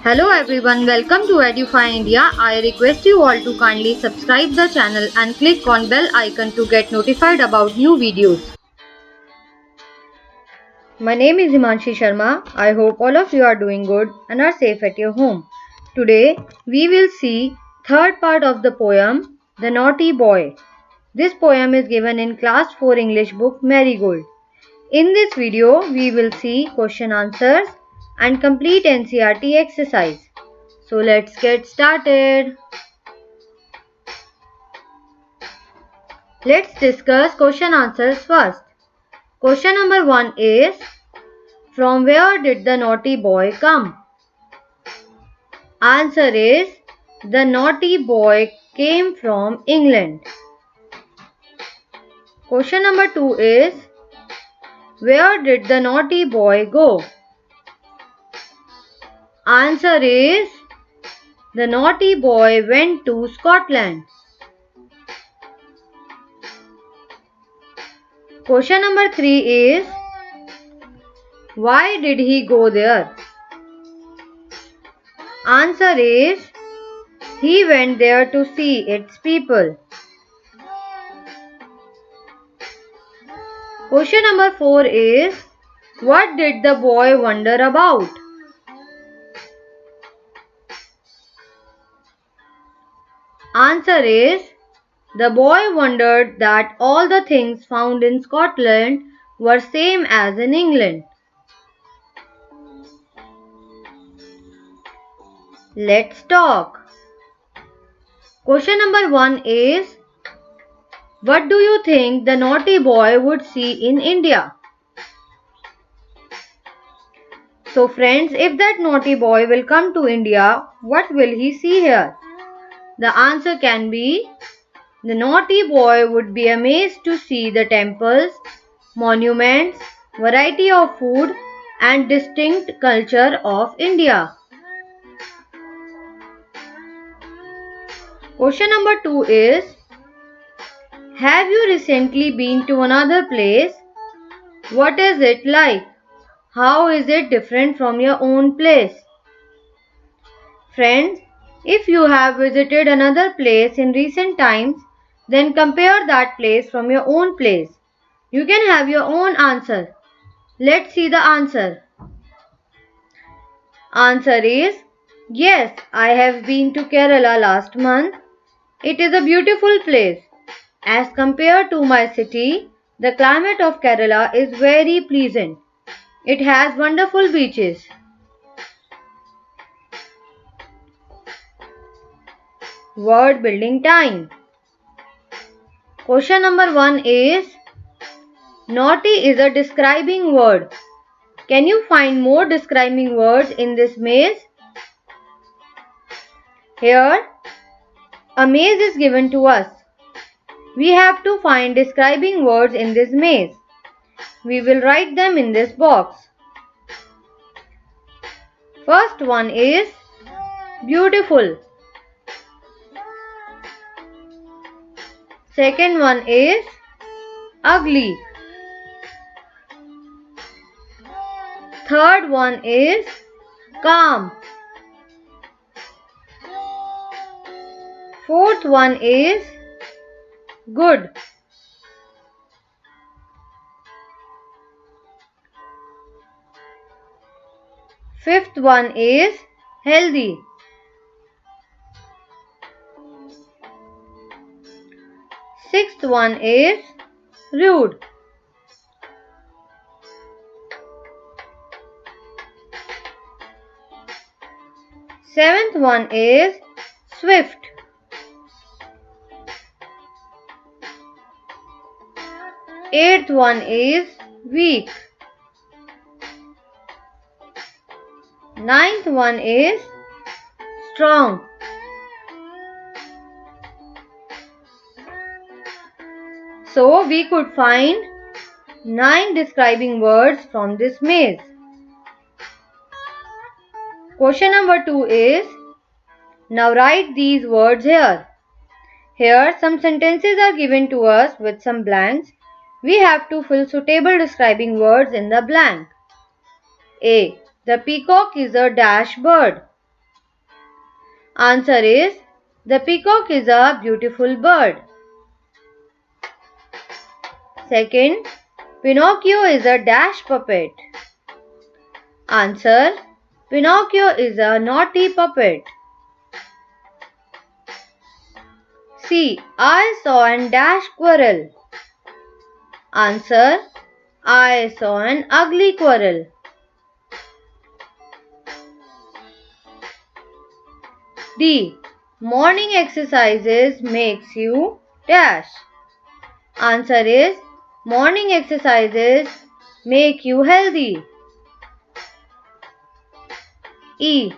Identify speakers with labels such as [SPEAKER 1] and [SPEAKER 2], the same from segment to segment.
[SPEAKER 1] Hello everyone, welcome to Edufy India. I request you all to kindly subscribe the channel and click on bell icon to get notified about new videos. My name is Himanshi Sharma. I hope all of you are doing good and are safe at your home. Today we will see third part of the poem The Naughty Boy. This poem is given in class 4 English book Marigold. In this video we will see question answers and complete NCERT exercise. So let's get started. Let's discuss question answers first. Question number 1 is, from where did the naughty boy come? Answer is, the naughty boy came from England. Question number 2 is, where did the naughty boy go? Answer is, the naughty boy went to Scotland. Question number 3 is, why did he go there? Answer is, he went there to see its people. Question number 4 is, what did the boy wonder about? Answer is, the boy wondered that all the things found in Scotland were same as in England. Let's talk. Question number 1 is, what do you think the naughty boy would see in India? So friends, if that naughty boy will come to India, what will he see here? The answer can be, the naughty boy would be amazed to see the temples, monuments, variety of food and distinct culture of India. Question number 2 is, have you recently been to another place? What is it like? How is it different from your own place? Friends, if you have visited another place in recent times, then compare that place from your own place. You can have your own answer. Let's see the answer. Answer is, yes, I have been to Kerala last month. It is a beautiful place. As compared to my city, the climate of Kerala is very pleasant. It has wonderful beaches. Word building time. Question number 1 is, naughty is a describing word. Can you find more describing words in this maze? Here, a maze is given to us. We have to find describing words in this maze. We will write them in this box. First one is beautiful. Second one is ugly. Third one is calm. Fourth one is good. Fifth one is healthy. Sixth one is rude. Seventh one is swift. Eighth one is weak. Ninth one is strong. So we could find 9 describing words from this maze. Question number 2 is, now write these words here. Here some sentences are given to us with some blanks. We have to fill suitable describing words in the blank. A. The peacock is a dash bird. Answer is the peacock is a beautiful bird. Second, Pinocchio is a dash puppet. Answer, Pinocchio is a naughty puppet. C. I saw an dash squirrel. Answer, I saw an ugly squirrel. D. Morning exercises makes you dash. Answer is morning exercises make you healthy. E.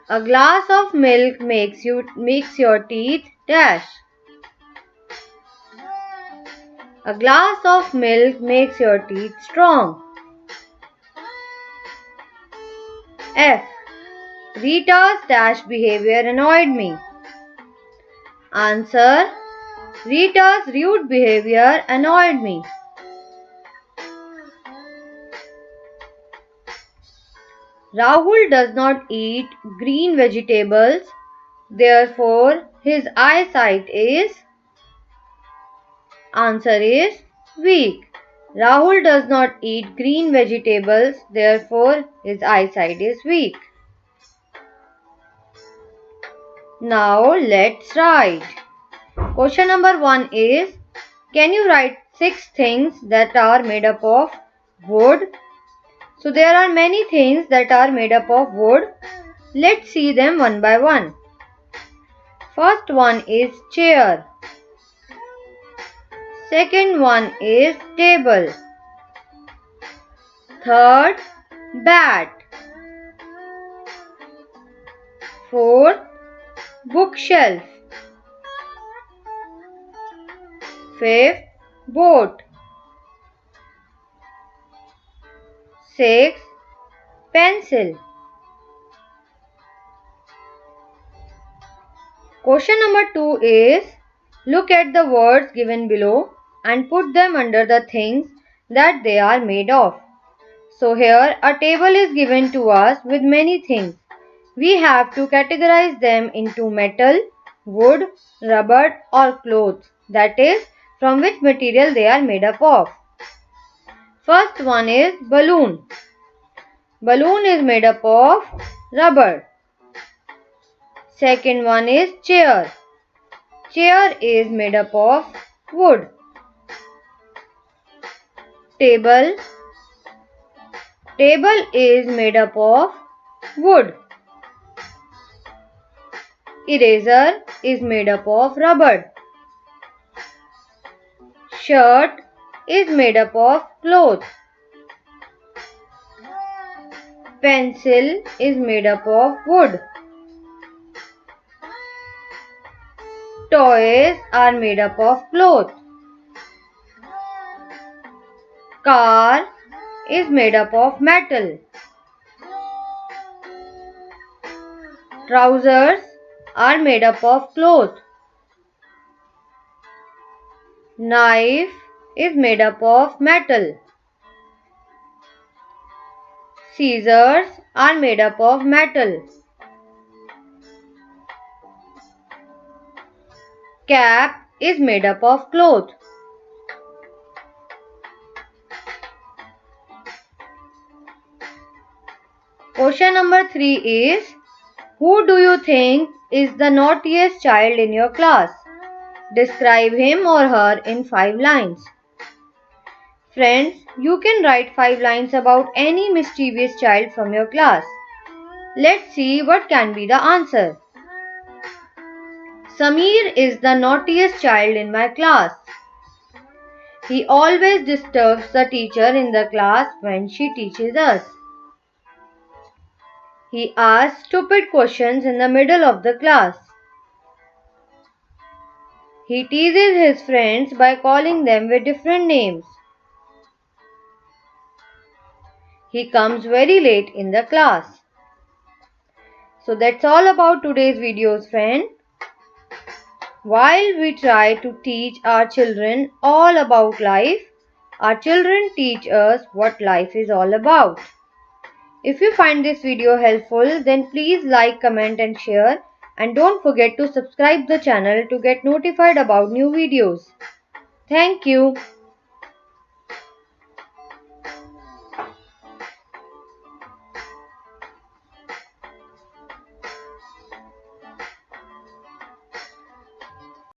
[SPEAKER 1] A glass of milk makes your teeth dash. A glass of milk makes your teeth strong. F. Rita's dash behavior annoyed me. Answer, Rita's rude behavior annoyed me. Rahul does not eat green vegetables, therefore his eyesight is. Answer is weak. Rahul does not eat green vegetables, therefore his eyesight is weak. Now let's write. Question number 1 is, can you write 6 things that are made up of wood? So there are many things that are made up of wood. Let's see them one by one. First one is chair. Second one is table. Third, bat. Fourth, bookshelf. Fifth, boat. Sixth, pencil. Question number 2 is, look at the words given below and put them under the things that they are made of. So here a table is given to us with many things. We have to categorize them into metal, wood, rubber or cloth, that is, from which material they are made up of. First one is balloon. Balloon is made up of rubber. Second one is chair. Chair is made up of wood. Table. Table is made up of wood. Eraser is made up of rubber. Shirt is made up of cloth. Pencil is made up of wood. Toys are made up of cloth. Car is made up of metal. Trousers are made up of cloth. Knife is made up of metal. Scissors are made up of metal. Cap is made up of cloth. Question number 3 is, who do you think is the naughtiest child in your class? Describe him or her in 5 lines. Friends, you can write 5 lines about any mischievous child from your class. Let's see what can be the answer. Sameer is the naughtiest child in my class. He always disturbs the teacher in the class when she teaches us. He asks stupid questions in the middle of the class. He teases his friends by calling them with different names. He comes very late in the class. So that's all about today's videos, friend. While we try to teach our children all about life, our children teach us what life is all about. If you find this video helpful, then please like, comment and share. and don't forget to subscribe the channel to get notified about new videos. Thank you.